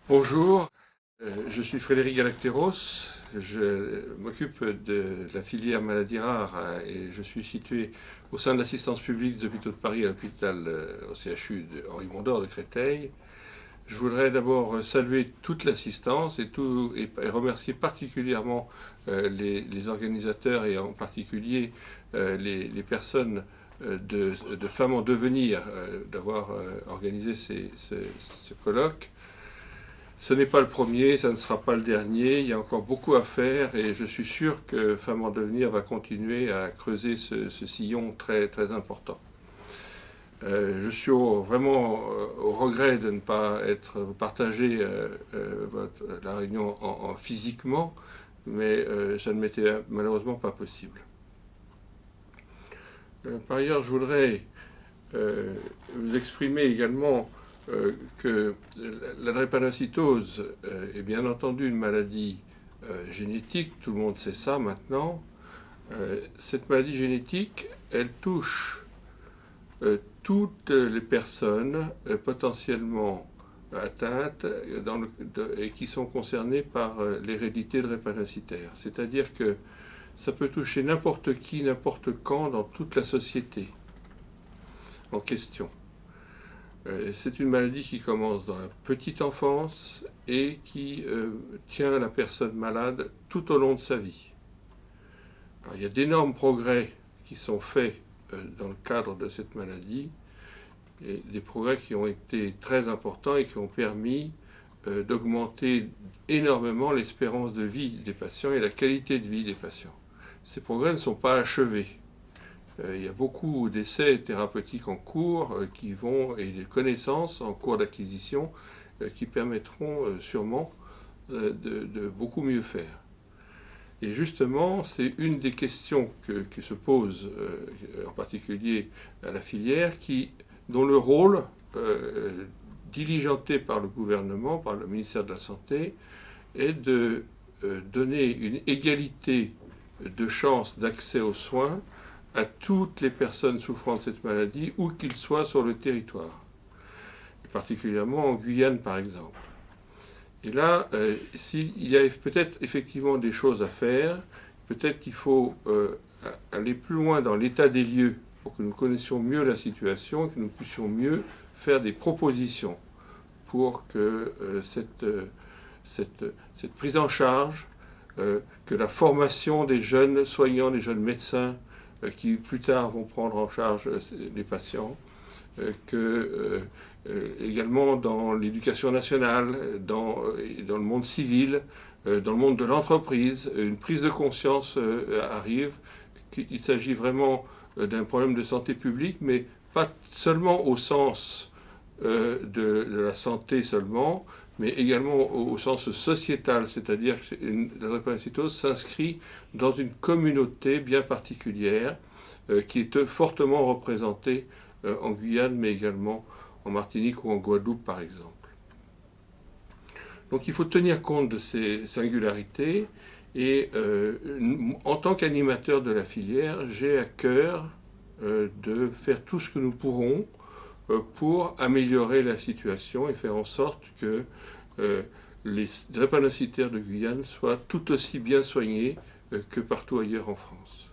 Bonjour, je suis Frédéric Galacteros, je m'occupe de la filière maladies rares et je suis situé au sein de l'assistance publique des hôpitaux de Paris à l'hôpital au CHU de Henri Mondor de Créteil. Je voudrais d'abord saluer toute l'assistance et remercier particulièrement les organisateurs et en particulier les personnes de femmes en devenir d'avoir organisé ce colloque. Ce n'est pas le premier, ça ne sera pas le dernier, il y a encore beaucoup à faire et je suis sûr que Femmes en devenir va continuer à creuser ce sillon très, très important. Je suis vraiment au regret de ne pas être partagé la réunion physiquement, mais ça ne m'était malheureusement pas possible. Par ailleurs, je voudrais vous exprimer également que la drépanocytose est bien entendu une maladie génétique, tout le monde sait ça maintenant. Cette maladie génétique, elle touche toutes les personnes potentiellement atteintes et qui sont concernées par l'hérédité drépanocytaire. C'est-à-dire que ça peut toucher n'importe qui, n'importe quand dans toute la société en question. C'est une maladie qui commence dans la petite enfance et qui tient la personne malade tout au long de sa vie. Alors, il y a d'énormes progrès qui sont faits dans le cadre de cette maladie, et des progrès qui ont été très importants et qui ont permis d'augmenter énormément l'espérance de vie des patients et la qualité de vie des patients. Ces progrès ne sont pas achevés. Il y a beaucoup d'essais thérapeutiques en cours et des connaissances en cours d'acquisition qui permettront sûrement de beaucoup mieux faire. Et justement, c'est une des questions qui se posent en particulier à la filière, dont le rôle diligenté par le gouvernement, par le ministère de la Santé, est de donner une égalité de chances d'accès aux soins à toutes les personnes souffrant de cette maladie, où qu'ils soient sur le territoire, et particulièrement en Guyane par exemple. Et là, il y a peut-être effectivement des choses à faire, peut-être qu'il faut aller plus loin dans l'état des lieux pour que nous connaissions mieux la situation, que nous puissions mieux faire des propositions pour que cette prise en charge, que la formation des jeunes soignants, des jeunes médecins, qui plus tard vont prendre en charge les patients, également dans l'éducation nationale, dans le monde civil, dans le monde de l'entreprise, une prise de conscience arrive, qu'il s'agit vraiment d'un problème de santé publique, mais pas seulement au sens de la santé seulement, mais également au sens sociétal, c'est-à-dire que la drépanocytose s'inscrit dans une communauté bien particulière qui est fortement représentée en Guyane, mais également en Martinique ou en Guadeloupe, par exemple. Donc il faut tenir compte de ces singularités et en tant qu'animateur de la filière, j'ai à cœur de faire tout ce que nous pourrons pour améliorer la situation et faire en sorte que les drépanocytaires de Guyane soient tout aussi bien soignés que partout ailleurs en France.